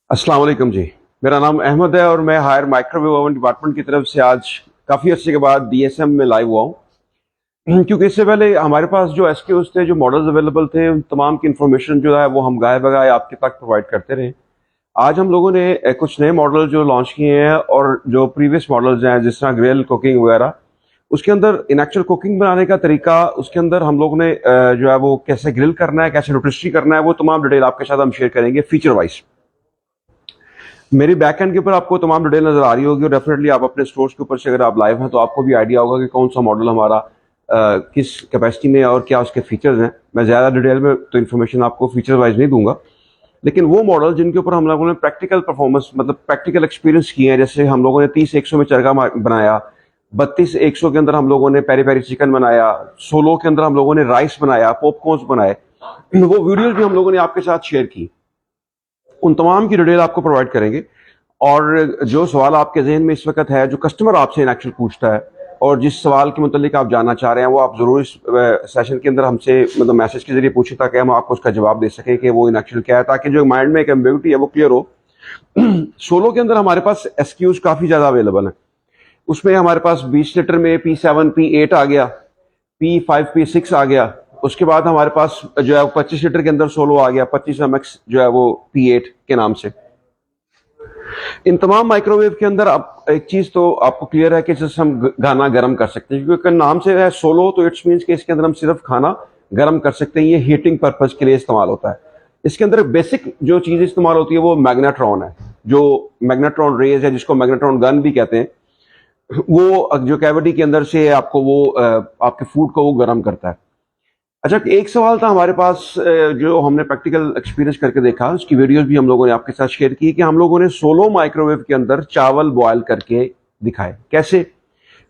अस्सलाम वालेकुम जी। मेरा नाम अहमद है और मैं हायर माइक्रोवेव ओवन डिपार्टमेंट की तरफ से आज काफ़ी अर्से के बाद डीएसएम में लाइव हुआ हूँ। क्योंकि इससे पहले हमारे पास जो एसक्यूज थे, जो मॉडल्स अवेलेबल थे, उन तमाम की इंफॉर्मेशन जो है वो हम गाए बगाए आपके तक प्रोवाइड करते रहे। आज हम लोगों ने कुछ नए मॉडल जो लॉन्च किए हैं और जो प्रीवियस मॉडल्स हैं जिस तरह ग्रिल कुकिंग वगैरह, उसके अंदर इन एक्चुअल कुकिंग बनाने का तरीका, उसके अंदर हम लोगों ने जो है वो कैसे ग्रिल करना है, कैसे रोटिस्ट्री करना है, वो तमाम डिटेल आपके साथ हम शेयर करेंगे फीचर वाइज। मेरी बैक एंड के ऊपर आपको तमाम डिटेल नजर आ रही होगी और डेफिनेटली आप अपने स्टोर्स के ऊपर से अगर आप लाइव हैं तो आपको भी आइडिया होगा कि कौन सा मॉडल हमारा किस कैपेसिटी में और क्या उसके फीचर्स हैं। मैं ज़्यादा डिटेल में तो इन्फॉर्मेशन आपको फीचर वाइज नहीं दूंगा, लेकिन वो मॉडल जिनके ऊपर हम लोगों ने प्रैक्टिकल परफॉर्मेंस मतलब प्रैक्टिकल एक्सपीरियंस किए हैं, जैसे हम लोगों ने 30-100 में चरगा बनाया, 32-100 के अंदर हम लोगों ने पेरी पेरी चिकन बनाया, 16 के अंदर हम लोगों ने राइस बनाया, पॉपकॉर्न्स बनाए, वो वीडियोज भी हम लोगों ने आपके साथ शेयर की। उन तमाम की डिटेल आपको प्रोवाइड करेंगे। और जो सवाल आपके जहन में इस वक्त है, जो कस्टमर आपसे एक्चुअल पूछता है और जिस सवाल के मुतालिक आप जानना चाह रहे हैं, वो आप ज़रूर इस सेशन के अंदर हमसे मतलब मैसेज के जरिए पूछें ताकि हम आपको उसका जवाब दे सकें कि वो इन एक्चुअल क्या है, ताकि जो माइंड में एक एम्बिग्यूटी है वो क्लियर हो। सोलो के अंदर हमारे पास एसक्यूज काफ़ी ज़्यादा अवेलेबल हैं। उसमें हमारे पास 20 लीटर में P7 P8 आ गया, P5 P6 आ गया। उसके बाद हमारे पास जो है 25 लीटर के अंदर सोलो आ गया, 25 MX जो है वो P8 के नाम से। इन तमाम माइक्रोवेव के अंदर अब एक चीज तो आपको क्लियर है कि जैसे हम खाना गर्म कर सकते हैं, क्योंकि नाम से है सोलो, तो इट्स मीन्स कि इसके अंदर हम सिर्फ खाना गर्म कर सकते हैं। ये हीटिंग पर्पज के लिए इस्तेमाल होता है। इसके अंदर बेसिक जो चीज इस्तेमाल होती है वो मैग्नेट्रॉन है, जो मैग्नेट्रॉन रेज है, जिसको मैग्नेट्रॉन गन भी कहते हैं। वो जो कैविटी के अंदर से आपको वो आपके फूड को वो गर्म करता है। अच्छा, एक सवाल था हमारे पास जो हमने प्रैक्टिकल एक्सपीरियंस करके देखा, उसकी वीडियोस भी हम लोगों ने आपके साथ शेयर की, कि हम लोगों ने सोलो माइक्रोवेव के अंदर चावल बॉयल करके दिखाए। कैसे?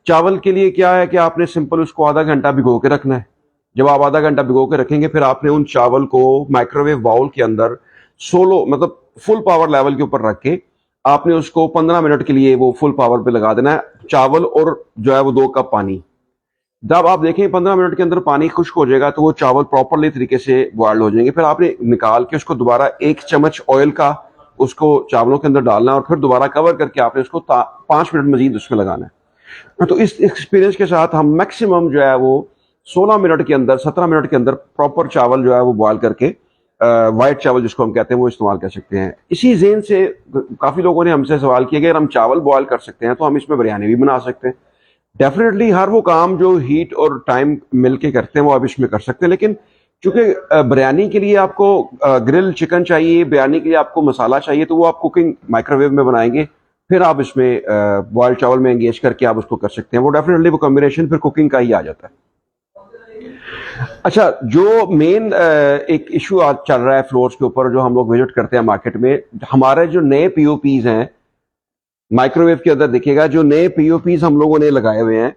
चावल के लिए क्या है कि आपने सिंपल उसको आधा घंटा भिगो के रखना है। जब आप आधा घंटा भिगो के रखेंगे, फिर आपने उन चावल को माइक्रोवेव बाउल के अंदर सोलो मतलब फुल पावर लेवल के ऊपर रख के आपने उसको 15 मिनट के लिए वो फुल पावर पे लगा देना है, चावल और जो है वो 2 कप पानी। जब आप देखें 15 मिनट के अंदर पानी खुश्क हो जाएगा तो वो चावल प्रॉपरली तरीके से बॉइल्ड हो जाएंगे। फिर आपने निकाल के उसको दोबारा 1 चम्मच ऑयल का उसको चावलों के अंदर डालना है और फिर दोबारा कवर करके आपने उसको 5 मिनट मजीद उसमें लगाना है। तो इस एक्सपीरियंस के साथ हम मैक्सिमम जो है वो 16 मिनट के अंदर, 17 मिनट के अंदर प्रॉपर चावल जो है वो बॉयल करके वाइट चावल जिसको हम कहते हैं वो इस्तेमाल कर सकते हैं। इसी जेन से काफ़ी लोगों ने हमसे सवाल किया कि अगर हम चावल बॉयल कर सकते हैं तो हम इसमें बिरयानी भी बना सकते हैं। डेफिनेटली हर वो काम जो हीट और टाइम मिलके करते हैं वो आप इसमें कर सकते हैं, लेकिन चूंकि बिरयानी के लिए आपको ग्रिल चिकन चाहिए, बिरयानी के लिए आपको मसाला चाहिए, तो वो आप कुकिंग माइक्रोवेव में बनाएंगे, फिर आप इसमें बॉयल चावल में एंगेज करके आप उसको कर सकते हैं। वो डेफिनेटली वो कॉम्बिनेशन फिर कुकिंग का ही आ जाता है। अच्छा, जो मेन एक इशू आज चल रहा है फ्लोर्स के ऊपर, जो हम लोग विजिट करते हैं मार्केट में, हमारे जो नए पीओपीज हैं माइक्रोवेव के अंदर, देखिएगा जो नए पीओपीज हम लोगों ने लगाए हुए हैं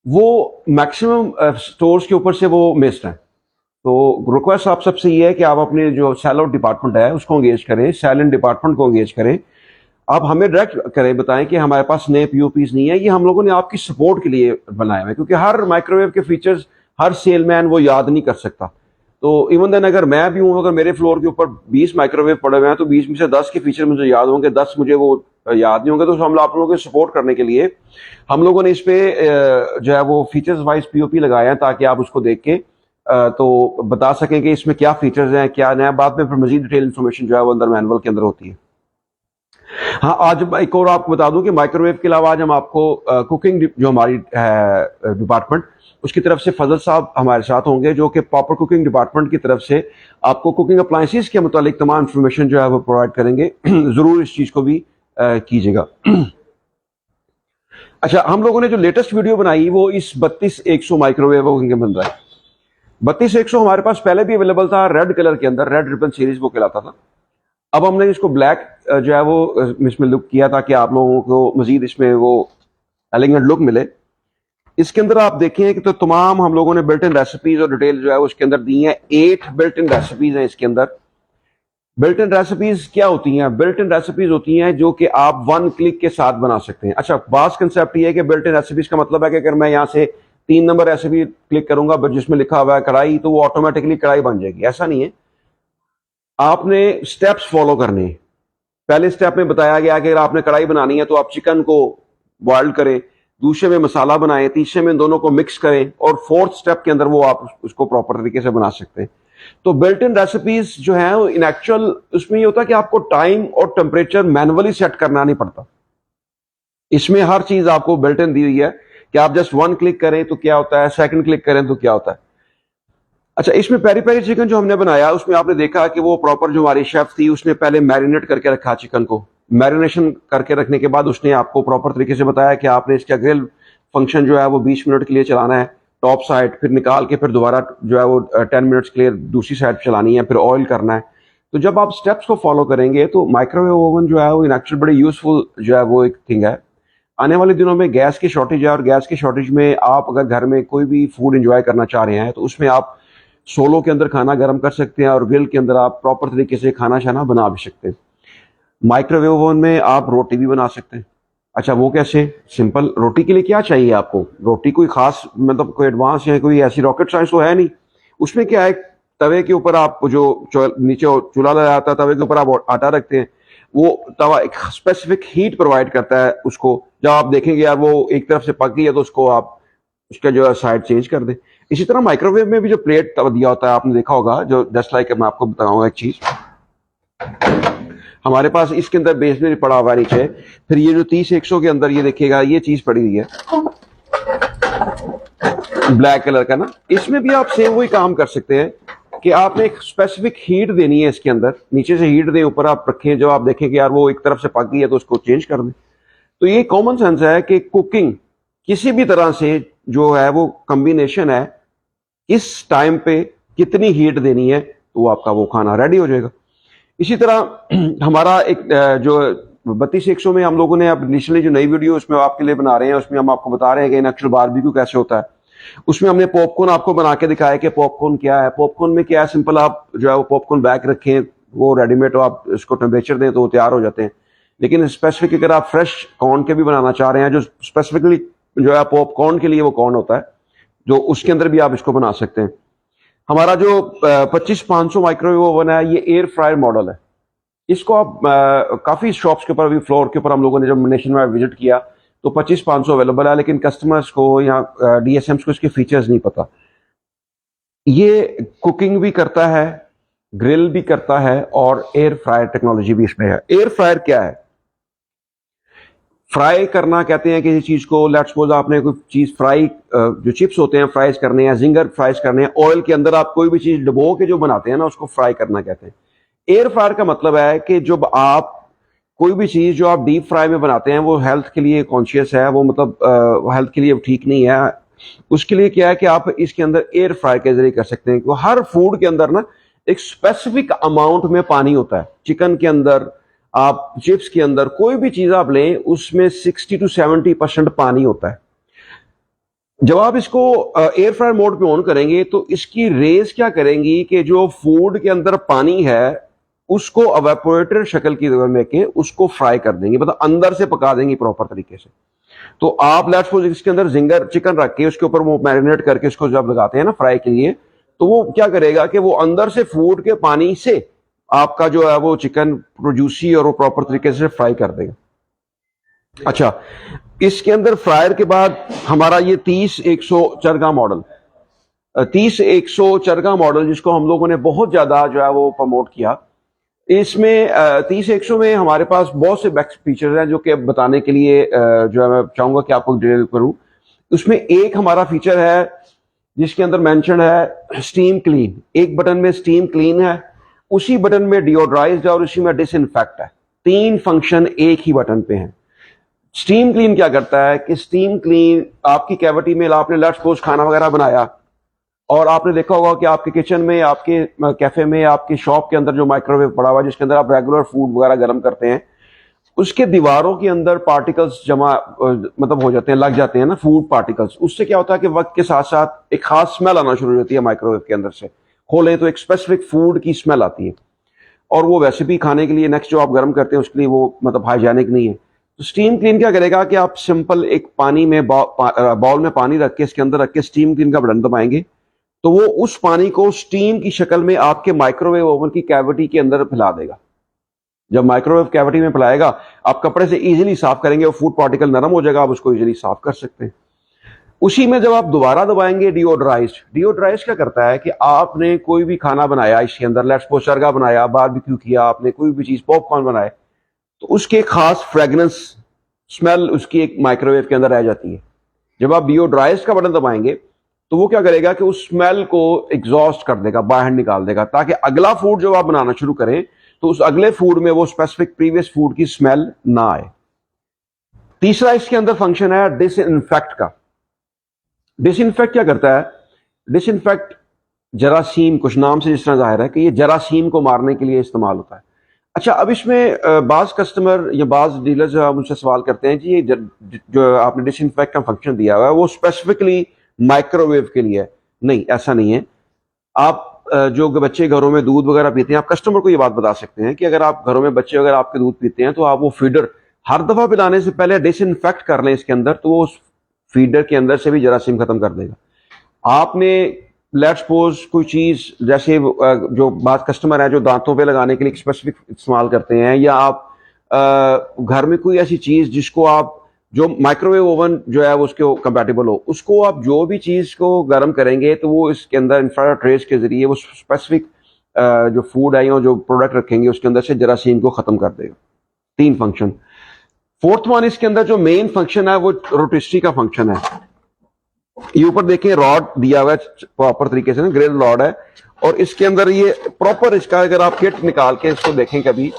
वो मैक्सिमम स्टोर्स के ऊपर से वो मिस्ड हैं। तो रिक्वेस्ट आप सबसे ये है कि आप अपने जो सेल आउट डिपार्टमेंट है उसको एंगेज करें, सेल इन डिपार्टमेंट को एंगेज करें, आप हमें डायरेक्ट करें, बताएं कि हमारे पास नए पीओपीज नहीं है। ये हम लोगों ने आपकी सपोर्ट के लिए बनाए हुए हैं, क्योंकि हर माइक्रोवेव के फीचर्स हर सेलमैन वो याद नहीं कर सकता। तो इवन देन अगर मैं भी हूँ, अगर मेरे फ्लोर के ऊपर 20 माइक्रोवेव पड़े हुए हैं तो 20 में से 10 के फीचर मुझे याद होंगे, 10 मुझे वो याद नहीं होंगे। तो हम आप लोगों को सपोर्ट करने के लिए हम लोगों ने इस पे जो है वो फीचर्स वाइज पीओपी लगाए हैं, ताकि आप उसको देख के तो बता सकें कि इसमें क्या फीचर्स हैं क्या नया। बाद में फिर मजीद डिटेल इन्फॉर्मेशन जो है वो अंदर मैनुअल के अंदर होती है। हाँ, आज एक और आपको बता दूं कि माइक्रोवेव के अलावा आज हम आपको कुकिंग जो हमारी डिपार्टमेंट, उसकी तरफ से फजल साहब हमारे साथ होंगे, जो कि प्रॉपर कुकिंग डिपार्टमेंट की तरफ से आपको कुकिंग अप्लायंसेस के मुतालिक तमाम इंफॉर्मेशन जो है वो प्रोवाइड करेंगे। जरूर इस चीज को भी कीजिएगा। अच्छा, हम लोगों ने जो लेटेस्ट वीडियो बनाई वो इस 32-100 माइक्रोवेव कुकिंग के बन रहा है। 32-100 हमारे पास पहले भी अवेलेबल था रेड कलर के अंदर, रेड रिबन सीरीज वो कहलाता था। अब हमने इसको ब्लैक जो है वो इसमें लुक किया ताकि आप लोगों को मजीद इसमें वो एलिगेंट लुक मिले। इसके अंदर आप देखें कि तो तमाम हम लोगों ने बिल्ट इन रेसिपीज और डिटेल जो है उसके अंदर दी हैं। 8 बिल्ट इन रेसिपीज हैं इसके अंदर। बिल्ट इन रेसिपीज क्या होती हैं? बिल्ट इन रेसिपीज होती हैं जो कि आप 1 क्लिक के साथ बना सकते हैं। अच्छा, बास कंसेप्ट ये है कि बिल्ट इन रेसिपीज का मतलब है कि अगर मैं यहाँ से 3 नंबर रेसिपी क्लिक करूंगा जिसमें लिखा हुआ है कढ़ाई, तो वो ऑटोमेटिकली कढ़ाई बन जाएगी। ऐसा नहीं है। आपने स्टेप्स फॉलो करने हैं। पहले स्टेप में बताया गया कि अगर आपने कढ़ाई बनानी है तो आप चिकन को बॉइल करें, दूसरे में मसाला बनाएं, तीसरे में इन दोनों को मिक्स करें, और फोर्थ स्टेप के अंदर वो आप उसको प्रॉपर तरीके से बना सकते हैं। तो बिल्ट इन रेसिपीज जो है इन एक्चुअल उसमें ये होता है कि आपको टाइम और टेम्परेचर मैनुअली सेट करना नहीं पड़ता। इसमें हर चीज आपको बिल्ट इन दी हुई है कि आप जस्ट वन क्लिक करें तो क्या होता है, सेकंड क्लिक करें तो क्या होता है। अच्छा, इसमें पेरी पेरी चिकन जो हमने बनाया उसमें आपने देखा कि वो प्रॉपर जो हमारी शेफ थी उसने पहले मैरिनेट करके रखा चिकन को। मैरिनेशन करके रखने के बाद उसने आपको प्रॉपर तरीके से बताया कि आपने इसका ग्रिल फंक्शन जो है वो 20 मिनट के लिए चलाना है टॉप साइड, फिर निकाल के फिर दोबारा जो है वो 10 मिनट्स के लिए दूसरी साइड चलानी है, फिर ऑयल करना है। तो जब आप स्टेप्स को फॉलो करेंगे तो माइक्रोवेव ओवन जो है वो इन एक्चुअल बड़ी यूजफुल जो है वो एक थिंग है। आने वाले दिनों में गैस की शॉर्टेज है, और गैस की शॉर्टेज में आप अगर घर में कोई भी फूड एंजॉय करना चाह रहे हैं तो उसमें आप सोलो के अंदर खाना गर्म कर सकते हैं और ग्रिल के अंदर आप प्रॉपर तरीके से खाना शाना बना भी सकते हैं। माइक्रोवेव ओवन में आप रोटी भी बना सकते हैं। अच्छा, वो कैसे? सिंपल। रोटी के लिए क्या चाहिए आपको? रोटी कोई खास मतलब कोई एडवांस या कोई ऐसी रॉकेट साइंस तो है नहीं। उसमें क्या है, तवे के ऊपर आप जो नीचे चूल्हा लगाया जाता है, तवे के ऊपर आप आटा रखते हैं, वो तवा एक स्पेसिफिक हीट प्रोवाइड करता है उसको। जब आप देखेंगे यार वो एक तरफ से पक गई है तो उसको आप उसका जो है साइड चेंज कर दें। इसी तरह माइक्रोवेव में भी जो प्लेट दिया होता है आपने देखा होगा, जो जस्ट लाइक मैं आपको बताऊंगा एक चीज। हमारे पास इसके अंदर बेस में पड़ा हुआ है नीचे, फिर ये जो 30-100 के अंदर ये देखिएगा ये चीज पड़ी हुई है ब्लैक कलर का ना, इसमें भी आप सेम वही काम कर सकते हैं कि आपने एक स्पेसिफिक हीट देनी है इसके अंदर, नीचे से हीट दें, ऊपर आप रखें, जब आप देखें कि यार वो एक तरफ से पक गई है तो उसको चेंज कर दें। तो ये कॉमन सेंस है कि कुकिंग किसी भी तरह से जो है वो कॉम्बिनेशन है, इस टाइम पे कितनी हीट देनी है तो आपका वो खाना रेडी हो जाएगा। इसी तरह हमारा एक जो 32-100 में हम लोगों ने अब इनिशियली जो नई वीडियो उसमें आपके लिए बना रहे हैं, उसमें हम आपको बता रहे हैं कि एक्चुअल बारबेक्यू कैसे होता है। उसमें हमने पॉपकॉर्न आपको बना के दिखाया कि पॉपकॉर्न क्या है। पॉपकॉर्न में क्या है, सिंपल आप जो है वो पॉपकॉर्न बैग रखें, वो रेडीमेड हो, आप इसको टेम्परेचर दें तो वो तैयार हो जाते हैं। लेकिन स्पेसिफिक अगर आप फ्रेश कॉर्न के भी बनाना चाह रहे हैं, जो स्पेसिफिकली जो है पॉपकॉर्न के लिए वो कॉर्न होता है, जो उसके अंदर भी आप इसको बना सकते हैं। हमारा जो 25-500 माइक्रोवेव ओवन है ये एयर फ्रायर मॉडल है। इसको आप काफी शॉप्स के ऊपर, अभी फ्लोर के ऊपर हम लोगों ने जब नेशन वाइड विजिट किया तो 25-500 अवेलेबल है, लेकिन कस्टमर्स को या डीएसएम्स को इसके फीचर्स नहीं पता। ये कुकिंग भी करता है, ग्रिल भी करता है, और एयर फ्रायर टेक्नोलॉजी भी इसमें है। एयर फ्रायर क्या है? फ्राई करना कहते हैं किसी चीज को। लेट्स सपोज आपने कोई चीज फ्राई, जो चिप्स होते हैं फ्राइज करने हैं, जिंगर फ्राइज करने हैं, ऑयल के अंदर आप कोई भी चीज डुबो के जो बनाते हैं ना उसको फ्राई करना कहते हैं। एयर फ्रायर का मतलब है कि जब आप कोई भी चीज जो आप डीप फ्राई में बनाते हैं वो हेल्थ के लिए कॉन्शियस है, वो मतलब हेल्थ के लिए ठीक नहीं है। उसके लिए क्या है कि आप इसके अंदर एयर फ्राई के जरिए कर सकते हैं। हर फूड के अंदर ना एक स्पेसिफिक अमाउंट में पानी होता है। चिकन के अंदर, आप चिप्स के अंदर, कोई भी चीज आप लें उसमें 60-70% पानी होता है। जब आप इसको एयर फ्रायर मोड पे ऑन करेंगे तो इसकी रेस क्या करेंगी कि जो फूड के अंदर पानी है उसको एवापोरेटेड शक्ल की में के उसको फ्राई कर देंगे, मतलब अंदर से पका देंगे प्रॉपर तरीके से। तो आप लेट्स सपोज इसके अंदर जिंगर चिकन रख के उसके ऊपर वो मैरिनेट करके उसको जब लगाते हैं ना फ्राई के लिए, तो वो क्या करेगा कि वो अंदर से फूड के पानी से आपका जो है वो चिकन प्रोड्यूसी और वो प्रॉपर तरीके से फ्राई कर देगा। अच्छा, इसके अंदर फ्रायर के बाद हमारा ये 30-100 चरगा मॉडल, 30-100 चरगा मॉडल जिसको हम लोगों ने बहुत ज्यादा जो है वो प्रमोट किया। इसमें 30-100 में हमारे पास बहुत से बैक फीचर्स हैं जो कि बताने के लिए जो है मैं चाहूंगा कि आपको डिटेल करूं। उसमें एक हमारा फीचर है जिसके अंदर मेंशन है स्टीम क्लीन। एक बटन में स्टीम क्लीन है, उसी बटन में डिओड्राइज्ड है, और उसी में डिसइंफेक्ट है। 3 फंक्शन एक ही बटन पे हैं। स्टीम क्लीन क्या करता है कि स्टीम क्लीन आपकी कैविटी में, आपने लेट्स सपोज खाना वगैरह बनाया और आपने देखा होगा कि आपके किचन में, आपके कैफे में, आपकी शॉप के अंदर जो माइक्रोवेव पड़ा हुआ है जिसके अंदर आप रेगुलर फूड वगैरह गर्म करते हैं, उसके दीवारों के अंदर पार्टिकल्स जमा मतलब हो जाते हैं, लग जाते हैं ना फूड पार्टिकल्स। उससे क्या होता है कि वक्त के साथ साथ एक खास स्मेल आना शुरू हो जाती है माइक्रोवेव के अंदर से। खोलें तो एक स्पेसिफिक फूड की स्मेल आती है, और वो वैसे भी खाने के लिए नेक्स्ट जो आप गर्म करते हैं उसके लिए वो मतलब हाइजेनिक नहीं है। तो स्टीम क्लीन क्या करेगा कि आप सिंपल एक पानी में बाउल में पानी रख के इसके अंदर रख के स्टीम क्लीन का बटन दबाएंगे तो वो उस पानी को स्टीम की शक्ल में आपके माइक्रोवेव ओवन की कैविटी के अंदर फैला देगा। जब माइक्रोवेव कैविटी में फैलाएगा, आप कपड़े से इजीली साफ करेंगे, वो फूड पार्टिकल नरम हो जाएगा, आप उसको इजीली साफ कर सकते हैं। उसी में जब आप दोबारा दबाएंगे डिओड्राइज क्या करता है कि आपने कोई भी खाना बनाया, इसके अंदर लेट्स सपोज चरगा बनाया, बारबेक्यू किया, आपने कोई भी चीज पॉपकॉर्न बनाए, तो उसके खास फ्रेगनेंस स्मेल उसकी एक माइक्रोवेव के अंदर रह जाती है। जब आप डिओड्राइज का बटन दबाएंगे तो वो क्या करेगा कि उस स्मेल को एग्जॉस्ट कर देगा, बाहर निकाल देगा, ताकि अगला फूड जब आप बनाना शुरू करें तो उस अगले फूड में वो स्पेसिफिक प्रीवियस फूड की स्मेल ना आए। तीसरा इसके अंदर फंक्शन है डिसइंफेक्ट का। डिसइंफेक्ट क्या करता है? डिसइंफेक्ट जरासीम, कुछ नाम से जिस तरह जाहिर है कि ये जरासीम को मारने के लिए इस्तेमाल होता है। अच्छा, अब इसमें बाज कस्टमर या बाज डीलर जो मुझसे सवाल करते हैं जी, ये जो आपने डिसइंफेक्ट का फंक्शन दिया हुआ है वो स्पेसिफिकली माइक्रोवेव के लिए है। नहीं, ऐसा नहीं है। आप जो बच्चे घरों में दूध वगैरह पीते हैं, आप कस्टमर को ये बात बता सकते हैं कि अगर आप घरों में बच्चे अगर आपके दूध पीते हैं तो आप वो फीडर हर दफा पिलाने से पहले डिसइंफेक्ट कर लें इसके अंदर, तो वो उस फीडर के अंदर से भी जरासीम खत्म कर देगा। आपने लेट्स सपोज कोई चीज जैसे जो बात कस्टमर है जो दांतों पे लगाने के लिए स्पेसिफिक इस्तेमाल करते हैं, या आप घर में कोई ऐसी चीज जिसको आप जो माइक्रोवेव ओवन जो है वो उसके कंपैटिबल हो, उसको आप जो भी चीज को गर्म करेंगे तो वो इसके अंदर इंफ्रारेड रेज के जरिए वो स्पेसिफिक जो फूड है या जो प्रोडक्ट रखेंगे उसके अंदर से जरासीम को खत्म कर देगा। 3 फंक्शन। फोर्थ वन, इसके अंदर जो मेन फंक्शन है वो रोटिस्ट्री का फंक्शन है। ये ऊपर देखें रॉड दिया हुआ है प्रॉपर तरीके से ना, ग्रिल रॉड है, और इसके अंदर ये प्रॉपर, इसका अगर आप किट निकाल के इसको देखें कभी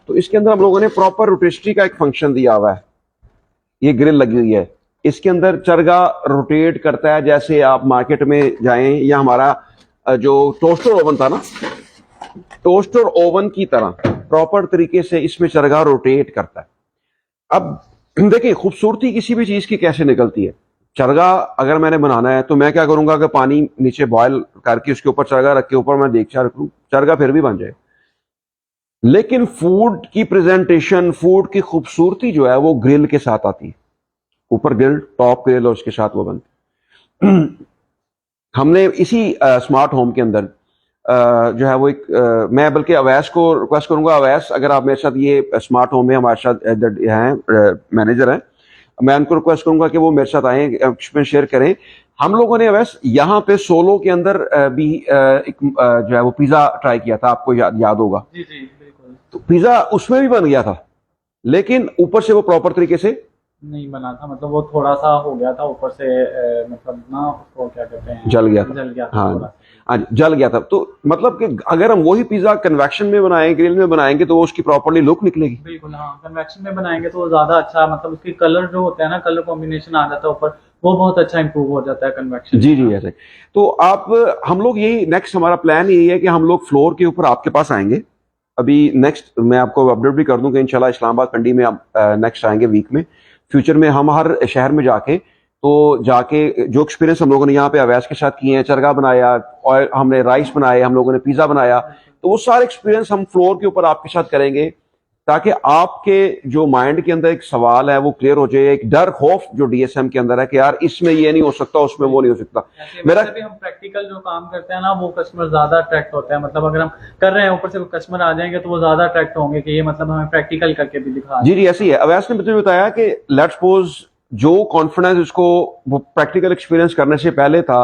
तो इसके अंदर हम लोगों ने प्रॉपर रोटिस्ट्री का एक फंक्शन दिया हुआ है। ये ग्रिल लगी हुई है, इसके अंदर चरगा रोटेट करता है। जैसे आप मार्केट में जाएं, या हमारा जो टोस्टर ओवन था ना, टोस्टर ओवन की तरह प्रॉपर तरीके से इसमें चरगा रोटेट करता है। अब देखिए खूबसूरती किसी भी चीज की कैसे निकलती है। चरगा अगर मैंने बनाना है तो मैं क्या करूंगा कि पानी नीचे बॉयल करके उसके ऊपर चरगा रख के ऊपर मैं देगचा रख लूं, चरगा फिर भी बन जाए। लेकिन फूड की प्रेजेंटेशन, फूड की खूबसूरती जो है वो ग्रिल के साथ आती है। ऊपर ग्रिल, टॉप ग्रिल, और उसके साथ वो बनती। हमने इसी स्मार्ट होम के अंदर जो है वो एक मैं बल्कि अवैस को रिक्वेस्ट करूंगा, अवैस अगर आप मेरे साथ ये स्मार्ट होम में हमारे साथ हैं मैनेजर हैं, मैं उनको रिक्वेस्ट करूंगा कि वो मेरे साथ आए, एक्सपीरियंस शेयर करें। हम लोगों ने अवैस यहाँ पे सोलो के अंदर भी एक जो है वो पिज्जा ट्राई किया था, आपको याद होगा। जी जी बिल्कुल। तो पिज्जा उसमें भी बन गया था, लेकिन ऊपर से वो प्रॉपर तरीके से नहीं बना था, मतलब वो थोड़ा सा हो गया था ऊपर से, मतलब ना उसको क्या कहते हैं, जल गया था। जल गया था हाँ थोड़ा सा। हाँ, जल गया था। तो मतलब कि अगर हम वही पिज्जा कन्वेक्शन में बनाएं, ग्रिल में बनाएंगे, तो वो उसकी प्रॉपर्ली लुक निकलेगी। बिल्कुल हाँ, कन्वेक्शन में बनाएंगे तो वो ज्यादा अच्छा, मतलब उसकी कलर जो होता है ना, कलर कॉम्बिनेशन आ जाता है ऊपर, वो बहुत अच्छा इंप्रूव हो जाता है कन्वेक्शन। जी जी, ऐसे। तो आप हम लोग यही नेक्स्ट हमारा प्लान यही है कि हम लोग फ्लोर के ऊपर आपके पास आएंगे। अभी नेक्स्ट मैं आपको अपडेट भी कर दूं कि इंशाल्लाह इस्लामाबाद कंडी में नेक्स्ट आएंगे वीक में। फ्यूचर में हम हर शहर में जाके जो एक्सपीरियंस हम लोगों ने यहाँ पे अवैस के साथ किए हैं, चरगा बनाया और हमने राइस बनाए, हम लोगों ने पिज्जा बनाया, तो वो सारे एक्सपीरियंस हम फ्लोर के ऊपर आपके साथ करेंगे, ताकि आपके जो माइंड के अंदर एक सवाल है वो क्लियर हो जाए। एक डर खौफ जो डीएसएम के अंदर है कि यार इसमें ये नहीं हो सकता, उसमें वो नहीं हो सकता। मेरा भी हम प्रैक्टिकल जो काम करते हैं ना, वो कस्टमर ज्यादा अट्रैक्ट होते हैं। मतलब अगर हम कर रहे हैं, ऊपर से कस्टमर आ जाएंगे तो वो ज्यादा अट्रैक्ट होंगे कि ये मतलब हमें प्रैक्टिकल करके भी दिखा। जी जी, ऐसे ही है। अवैस ने मुझे बताया कि लेट्स सपोज जो कॉन्फिडेंस उसको वो प्रैक्टिकल एक्सपीरियंस करने से पहले था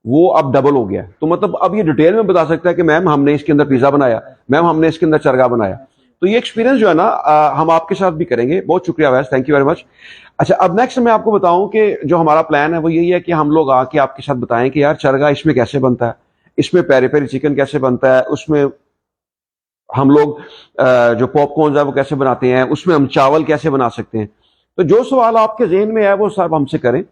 वो अब डबल हो गया। तो मतलब अब ये डिटेल में बता सकता है कि मैम हमने इसके अंदर पिज्जा बनाया, मैम हमने इसके अंदर चरगा बनाया। तो ये एक्सपीरियंस जो है ना हम आपके साथ भी करेंगे। बहुत शुक्रिया Awais, thank you very much. अच्छा, अब नेक्स्ट मैं आपको बताऊं कि जो हमारा प्लान है वो यही है कि हम लोग आके आपके साथ बताएं कि यार चरगा इसमें कैसे बनता है, इसमें पेरी पेरी चिकन कैसे बनता है, उसमें हम लोग जो पॉपकॉर्न है वो कैसे बनाते हैं, उसमें हम चावल कैसे बना सकते हैं। तो जो सवाल आपके जहन में है वो सब हमसे करें।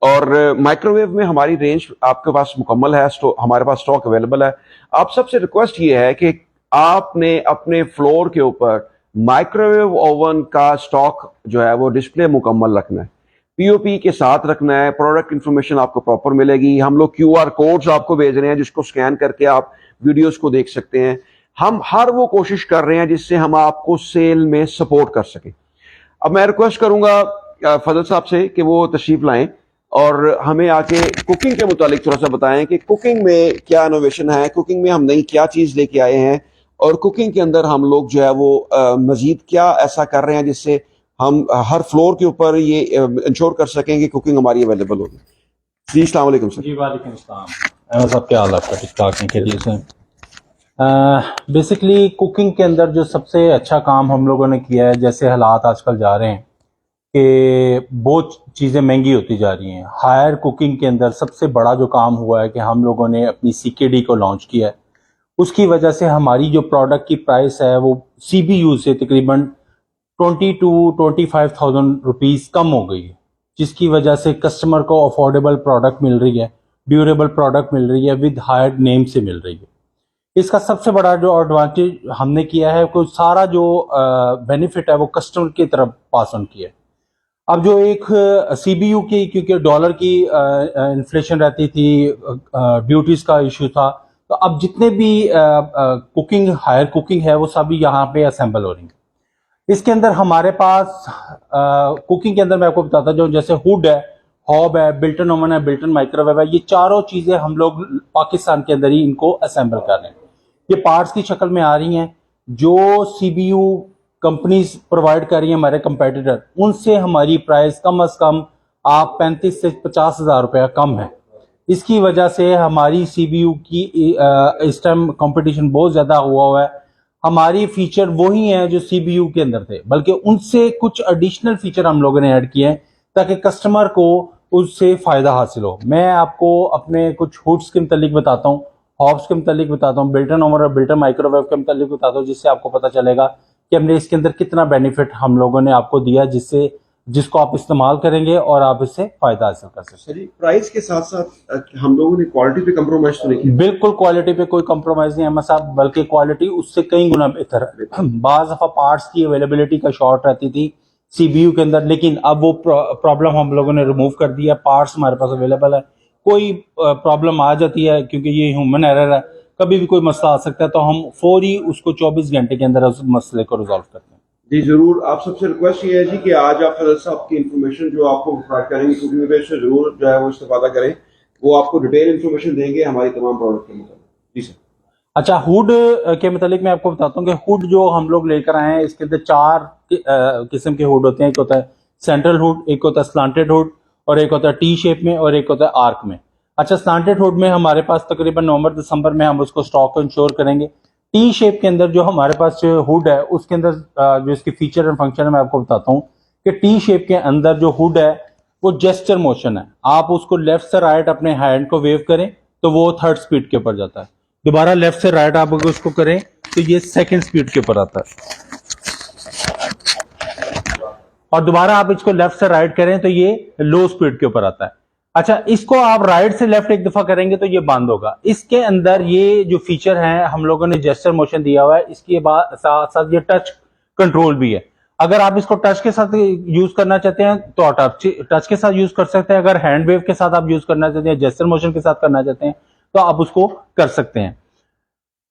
और माइक्रोवेव में हमारी रेंज आपके पास मुकम्मल है, हमारे पास स्टॉक अवेलेबल है। आप सबसे रिक्वेस्ट ये है कि आपने अपने फ्लोर के ऊपर माइक्रोवेव ओवन का स्टॉक जो है वो डिस्प्ले मुकम्मल रखना है, पीओपी के साथ रखना है। प्रोडक्ट इंफॉर्मेशन आपको प्रॉपर मिलेगी। हम लोग क्यूआर कोड्स आपको भेज रहे हैं जिसको स्कैन करके आप वीडियोस को देख सकते हैं। हम हर वो कोशिश कर रहे हैं जिससे हम आपको सेल में सपोर्ट कर सकें। अब मैं रिक्वेस्ट करूंगा फजल साहब से कि वो तशरीफ लाएं। और हमें आके कुकिंग के मुतालिक थोड़ा सा बताएं कि कुकिंग में क्या इनोवेशन है, कुकिंग में हम नई क्या चीज़ लेके आए हैं, और कुकिंग के अंदर हम लोग जो है वो मजीद क्या ऐसा कर रहे हैं जिससे हम हर फ्लोर के ऊपर ये इंश्योर कर सकें कि कुकिंग हमारी अवेलेबल होगी। जी अस्सलाम वालेकुम सर। जी वालेकुम अस्सलाम। अहमद साहब क्या हाल है आपका? ठीक ठाक है, खैरियत से? बेसिकली कुकिंग के अंदर जो सबसे अच्छा काम हम लोगों ने किया है, जैसे हालात आजकल जा रहे हैं कि बहुत चीज़ें महंगी होती जा रही हैं, हायर कुकिंग के अंदर सबसे बड़ा जो काम हुआ है कि हम लोगों ने अपनी CKD को लॉन्च किया है। उसकी वजह से हमारी जो प्रोडक्ट की प्राइस है वो CBU से तकरीबन 22-25,000 रुपीज़ कम हो गई है, जिसकी वजह से कस्टमर को अफोर्डेबल प्रोडक्ट मिल रही है, ड्यूरेबल प्रोडक्ट मिल रही है, विद हायर नेम से मिल रही है। इसका सबसे बड़ा जो एडवांटेज हमने किया है कि सारा जो बेनिफिट है वो कस्टमर की तरफ पास ऑन किया है। अब जो एक CBU की, क्योंकि डॉलर की इन्फ्लेशन रहती थी, ड्यूटीज का इशू था, तो अब जितने भी कुकिंग हायर कुकिंग है वो सभी यहाँ पे असेंबल हो रही है। इसके अंदर हमारे पास कुकिंग के अंदर मैं आपको बताता हूँ, जैसे हुड है, हॉब है, बिल्टन ओवन है, बिल्टन माइक्रोवेव है, ये चारों चीजें हम लोग पाकिस्तान के अंदर ही इनको असेंबल कर रहे हैं। ये पार्ट्स की शक्ल में आ रही हैं। जो CBU कंपनीज प्रोवाइड कर रही हैं हमारे कंपेटिटर, उनसे हमारी प्राइस कम अज कम आप 35 से 50 हज़ार रुपया कम है। इसकी वजह से हमारी CBU की इस टाइम कंपटीशन बहुत ज्यादा हुआ है। हमारी फीचर वही हैं जो CBU के अंदर थे, बल्कि उनसे कुछ एडिशनल फीचर हम लोगों ने ऐड किए हैं ताकि कस्टमर को उससे फायदा हासिल हो। मैं आपको अपने कुछ हुड्स के मुतालिक बताता हूँ, हॉब्स के मुतालिक बताता हूँ, बिल्टन ओवन और बिल्टन माइक्रोवेव के मुतालिक बताता हूँ, जिससे आपको पता चलेगा कि हमने इसके अंदर कितना बेनिफिट हम लोगों ने आपको दिया, जिसको आप इस्तेमाल करेंगे और आप इससे फायदा हासिल कर सकते हैं। प्राइस के साथ साथ हम लोगों ने क्वालिटी पे कंप्रोमाइज तो नहीं किया? बिल्कुल क्वालिटी पे कोई कंप्रोमाइज नहीं है अहमद साहब, बल्कि क्वालिटी उससे कई गुना बेहतर है। बाज दफा पार्ट्स की अवेलेबिलिटी का शॉर्ट रहती थी CBU के अंदर, लेकिन अब वो प्रॉब्लम हम लोगों ने रिमूव कर दिया। पार्ट्स हमारे पास अवेलेबल है। कोई प्रॉब्लम आ जाती है, क्योंकि ये ह्यूमन एरर है, कभी भी कोई मसला आ सकता है, तो हम फौरी उसको 24 घंटे के अंदर उस मसले को रिजॉल्व करते हैं। जी जरूर। आप सबसे रिक्वेस्ट ये है जी कि आज आप फजल साहब की इंफॉर्मेशन जो आपको प्रोवाइड करेंगे कुकिंग बेस से जरूर जो है वो इस्तेफादा करें। वो आपको डिटेल इंफॉर्मेशन देंगे हमारी तमाम प्रोडक्ट के मतलब। जी सर। अच्छा, हुड के मतलब मैं आपको बताता हूँ कि हुड जो हम लोग लेकर आए हैं, इसके अंदर चार किस्म के हुड होते हैं। एक होता है सेंट्रल हुड, एक होता है स्लांटेड हुड, और एक होता है T शेप में, और एक होता है आर्क में। अच्छा, स्लांटेड हुड में हमारे पास तकरीबन नवंबर दिसंबर में हम उसको स्टॉक को इंश्योर करेंगे। T शेप के अंदर जो हमारे पास हुड है, उसके अंदर जो इसकी फीचर एंड फंक्शन है मैं आपको बताता हूँ कि T शेप के अंदर जो हुड है वो जेस्चर मोशन है। आप उसको लेफ्ट से राइट अपने हैंड को वेव करें तो वो थर्ड स्पीड के ऊपर जाता है। दोबारा लेफ्ट से राइट आप अगर उसको करें तो ये सेकंड स्पीड के ऊपर आता है, और दोबारा आप इसको लेफ्ट से राइट करें तो ये लो स्पीड के ऊपर आता है। अच्छा, इसको आप राइट से लेफ्ट एक दफा करेंगे तो ये बंद होगा। इसके अंदर ये जो फीचर है हम लोगों ने जेस्चर मोशन दिया हुआ है, इसके बाद साथ साथ ये टच कंट्रोल भी है। अगर आप इसको टच के साथ यूज करना चाहते हैं तो आप टच के साथ यूज कर सकते हैं। अगर हैंड वेव के साथ आप यूज करना चाहते हैं, जेस्चर मोशन के साथ करना चाहते हैं, तो आप उसको कर सकते हैं।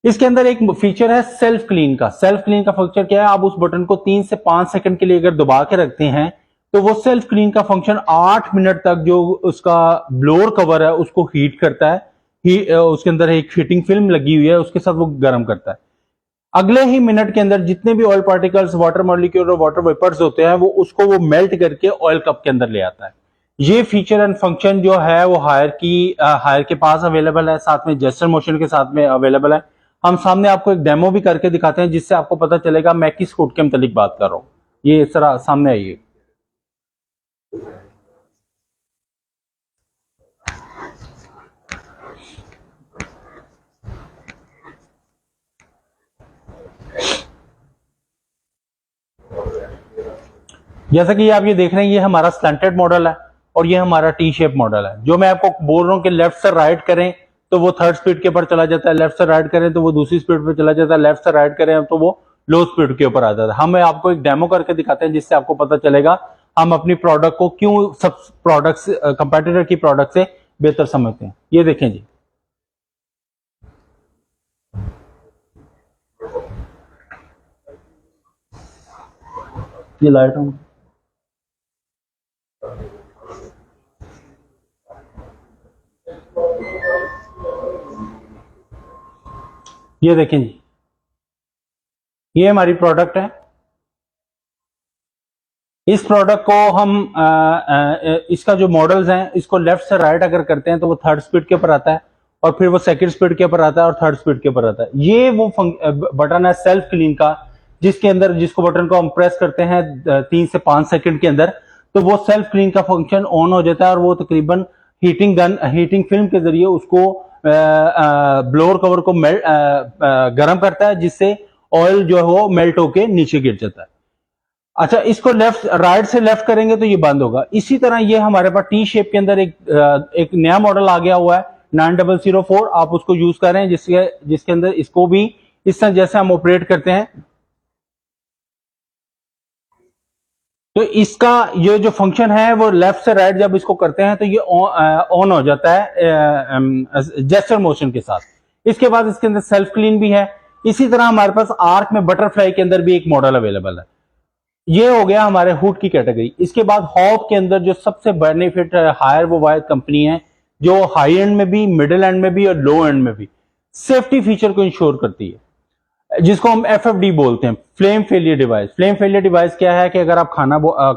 इसके अंदर एक फीचर है सेल्फ क्लीन का। सेल्फ क्लीन का फीचर क्या है? आप उस बटन को 3 से 5 सेकंड के लिए अगर दबा के रखते हैं तो वो सेल्फ क्लीन का फंक्शन 8 मिनट तक जो उसका ब्लोअर कवर है उसको हीट करता है। उसके अंदर एक हीटिंग फिल्म लगी हुई है, उसके साथ वो गर्म करता है। अगले ही मिनट के अंदर जितने भी ऑयल पार्टिकल्स, वाटर मॉलिक्यूल और वाटर वेपर्स होते हैं वो मेल्ट करके ऑयल कप के अंदर ले आता है। ये फीचर एंड फंक्शन जो है वो हायर के पास अवेलेबल है, साथ में जेस्चर मोशन के साथ में अवेलेबल है। हम सामने आपको एक डेमो भी करके दिखाते हैं जिससे आपको पता चलेगा मैं किस हुड के मुतालिक बात कर रहा हूँ। ये इस तरह सामने आइए। जैसा कि आप ये देख रहे हैं, ये हमारा स्लैंटेड मॉडल है और ये हमारा T शेप मॉडल है। जो मैं आपको बोल रहा हूँ कि लेफ्ट से राइट करें तो वो थर्ड स्पीड के ऊपर चला जाता है, लेफ्ट से राइट करें तो वो दूसरी स्पीड पर चला जाता है, लेफ्ट से राइट करें तो वो लो स्पीड के ऊपर आ जाता है। हम आपको एक डेमो करके दिखाते हैं जिससे आपको पता चलेगा हम अपनी प्रोडक्ट को क्यों सब प्रोडक्ट्स कंपेटिटर की प्रोडक्ट से बेहतर समझते हैं। ये देखें जी, ये लाइट ऑन। ये देखें जी, ये हमारी प्रोडक्ट है। इस प्रोडक्ट को हम इसका जो मॉडल्स हैं, इसको लेफ्ट से राइट अगर करते हैं तो वो थर्ड स्पीड के ऊपर आता है, और फिर वो सेकंड स्पीड के ऊपर आता है, और थर्ड स्पीड के ऊपर आता है। ये वो बटन है सेल्फ क्लीन का, जिसके अंदर जिसको बटन को हम प्रेस करते हैं 3 से 5 सेकंड के अंदर, तो वो सेल्फ क्लीन का फंक्शन ऑन हो जाता है, और वो तकरीबन हीटिंग फिल्म के जरिए उसको ब्लोअर कवर को गर्म करता है, जिससे ऑयल जो है वो मेल्ट होके नीचे गिर जाता है। अच्छा, इसको राइट से लेफ्ट करेंगे तो ये बंद होगा। इसी तरह ये हमारे पास टी शेप के अंदर एक नया मॉडल आ गया हुआ है 9004, आप उसको यूज कर रहे हैं, जिसके अंदर इसको भी इस तरह जैसे हम ऑपरेट करते हैं, तो इसका ये जो फंक्शन है वो लेफ्ट से राइट जब इसको करते हैं तो ये ऑन हो जाता है जेस्चर मोशन के साथ। इसके बाद इसके अंदर सेल्फ क्लीन भी है। इसी तरह हमारे पास आर्क में बटरफ्लाई के अंदर भी एक मॉडल अवेलेबल है। ये हो गया हमारे हुड की कैटेगरी। इसके बाद हॉब के अंदर जो सबसे बेनिफिट हायर वो वायर कंपनी है, जो हाई एंड में भी, मिडिल एंड में भी और लो एंड में भी सेफ्टी फीचर को इंश्योर करती है, जिसको हम FFD बोलते हैं, flame failure device. Flame failure device क्या है कि अगर आप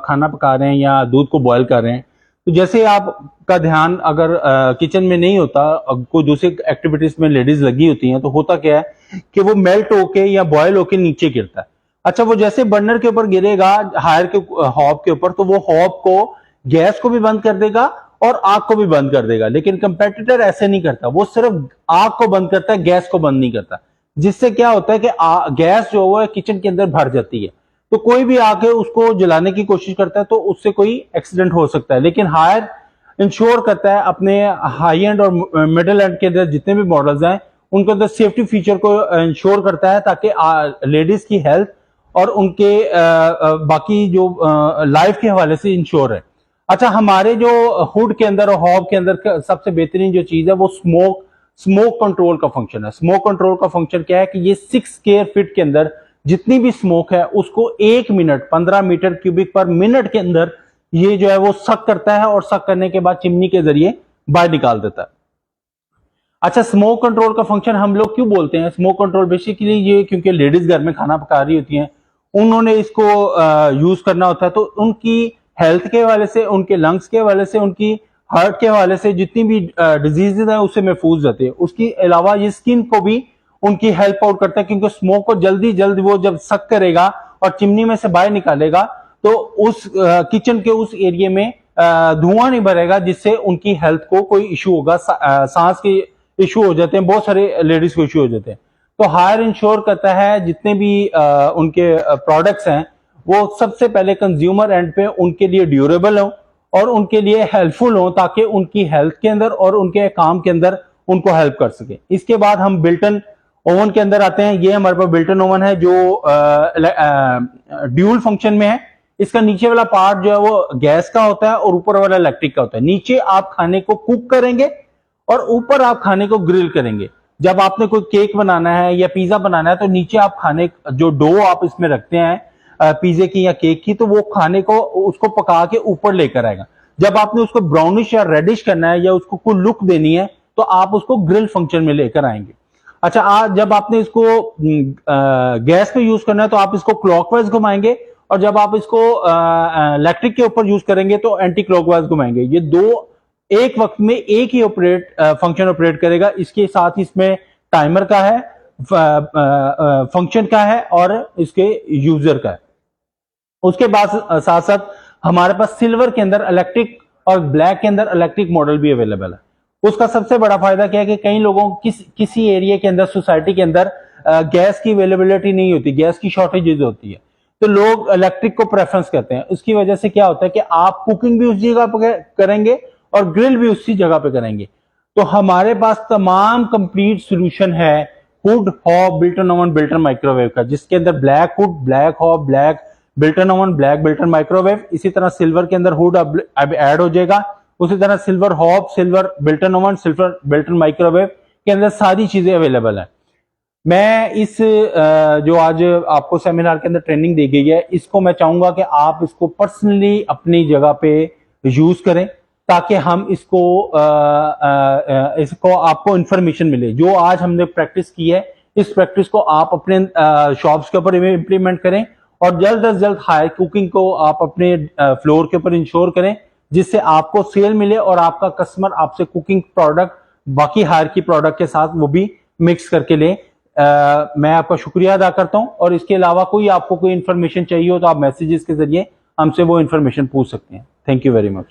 खाना पका रहे हैं या दूध को बॉयल कर रहे हैं, तो जैसे आपका ध्यान अगर किचन में नहीं होता, कोई दूसरी एक्टिविटीज में लेडीज लगी होती हैं, तो होता क्या है कि वो मेल्ट होके या बॉयल होके नीचे गिरता है। अच्छा, वो जैसे बर्नर के ऊपर गिरेगा हायर के हॉब के ऊपर, तो वो हॉब को, गैस को भी बंद कर देगा और आग को भी बंद कर देगा। लेकिन कंपेटिटर ऐसे नहीं करता, वो सिर्फ आग को बंद करता है, गैस को बंद नहीं करता। जिससे क्या होता है कि गैस जो है किचन के अंदर भर जाती है, तो कोई भी आके उसको जलाने की कोशिश करता है तो उससे कोई एक्सीडेंट हो सकता है। लेकिन हायर इंश्योर करता है अपने हाई एंड और मिडिल एंड के अंदर जितने भी मॉडल्स हैं उनके अंदर सेफ्टी फीचर को इंश्योर करता है, ताकि लेडीज की हेल्थ और उनके बाकी जो लाइफ के हवाले से इंश्योर है। अच्छा, हमारे जो हुड के अंदर और हॉब के अंदर सबसे बेहतरीन जो चीज है वो स्मोक कंट्रोल का फंक्शन है। स्मोक कंट्रोल का फंक्शन क्या है कि ये 6 स्क्वायर फीट के अंदर जितनी भी स्मोक है उसको 1 मिनट 15 मीटर क्यूबिक पर मिनट के अंदर ये जो है वो सक करता है, और सक करने के बाद चिमनी के जरिए बाहर निकाल देता है। अच्छा, स्मोक कंट्रोल का फंक्शन हम लोग क्यों बोलते हैं स्मोक कंट्रोल? बेसिकली ये क्योंकि लेडीज घर में खाना पका रही होती हैं, उन्होंने इसको यूज करना होता है, तो उनकी हेल्थ के हवाले से, उनके लंग्स के हवाले से, उनकी हार्ट के हवाले से जितनी भी डिजीजेज है उससे महफूज रहते हैं। उसके अलावा ये स्किन को भी उनकी हेल्प आउट करता है, क्योंकि स्मोक को जल्दी वो जब सक करेगा और चिमनी में से बाहर निकालेगा तो उस किचन के उस एरिया में धुआं नहीं भरेगा, जिससे उनकी हेल्थ को कोई इशू होगा। सांस के इशू हो जाते हैं, बहुत सारे लेडीज को इशू हो जाते हैं। तो हायर इंश्योर करता है जितने भी उनके प्रोडक्ट्स हैं वो सबसे पहले कंज्यूमर एंड पे उनके लिए ड्यूरेबल हो और उनके लिए हेल्पफुल हो, ताकि उनकी हेल्थ के अंदर और उनके काम के अंदर उनको हेल्प कर सके। इसके बाद हम बिल्टन ओवन के अंदर आते हैं। ये हमारे पास बिल्टन ओवन है जो ड्यूल फंक्शन में है। इसका नीचे वाला पार्ट जो है वो गैस का होता है और ऊपर वाला इलेक्ट्रिक का होता है। नीचे आप खाने को कुक करेंगे और ऊपर आप खाने को ग्रिल करेंगे। जब आपने कोई केक बनाना है या पिज्जा बनाना है तो नीचे आप खाने जो डो आप इसमें रखते हैं पिज्जे की या केक की, तो वो खाने को उसको पका के ऊपर लेकर आएगा। जब आपने उसको ब्राउनिश या रेडिश करना है या उसको कोई लुक देनी है तो आप उसको ग्रिल फंक्शन में लेकर आएंगे। अच्छा, आज जब आपने इसको गैस पे यूज करना है तो आप इसको क्लॉकवाइज घुमाएंगे, और जब आप इसको इलेक्ट्रिक के ऊपर यूज करेंगे तो एंटी क्लॉकवाइज घुमाएंगे। ये दो एक वक्त में एक ही फंक्शन ऑपरेट करेगा। इसके साथ ही इसमें टाइमर का है, फंक्शन का है और इसके यूजर का है। उसके बाद साथ साथ हमारे पास सिल्वर के अंदर इलेक्ट्रिक और ब्लैक के अंदर इलेक्ट्रिक मॉडल भी अवेलेबल है। उसका सबसे बड़ा फायदा क्या है कि कई लोगों किसी एरिया के अंदर, सोसाइटी के अंदर गैस की अवेलेबिलिटी नहीं होती, गैस की शॉर्टेजेस होती है, तो लोग इलेक्ट्रिक को प्रेफरेंस करते हैं। उसकी वजह से क्या होता है कि आप कुकिंग भी उस जगह पर करेंगे और ग्रिल भी उसी जगह पे करेंगे। तो हमारे पास तमाम कंप्लीट सॉल्यूशन है hood, hob, built-in oven, built-in microwave का, जिसके अंदर black hood, black hob, black built-in oven, black built-in microwave. इसी तरह सिल्वर के अंदर हुड अब ऐड हो जाएगा। उसी तरह silver hob, silver built-in oven, silver built-in microwave के अंदर सारी चीजें अवेलेबल है। मैं इस जो आज आपको सेमिनार के अंदर ट्रेनिंग दी गई है, इसको मैं चाहूंगा कि आप इसको पर्सनली अपनी जगह पे यूज करें, ताकि हम इसको आपको इंफॉर्मेशन मिले। जो आज हमने प्रैक्टिस की है इस प्रैक्टिस को आप अपने शॉप्स के ऊपर इम्प्लीमेंट करें और जल्द से जल्द हायर कुकिंग को आप अपने फ्लोर के ऊपर इंश्योर करें, जिससे आपको सेल मिले और आपका कस्टमर आपसे कुकिंग प्रोडक्ट बाकी हायर की प्रोडक्ट के साथ वो भी मिक्स करके ले। मैं आपका शुक्रिया अदा करता हूं और इसके अलावा कोई आपको कोई इन्फॉर्मेशन चाहिए हो तो आप मैसेजेस के जरिए हमसे वो इन्फॉर्मेशन पूछ सकते हैं। Thank you very much.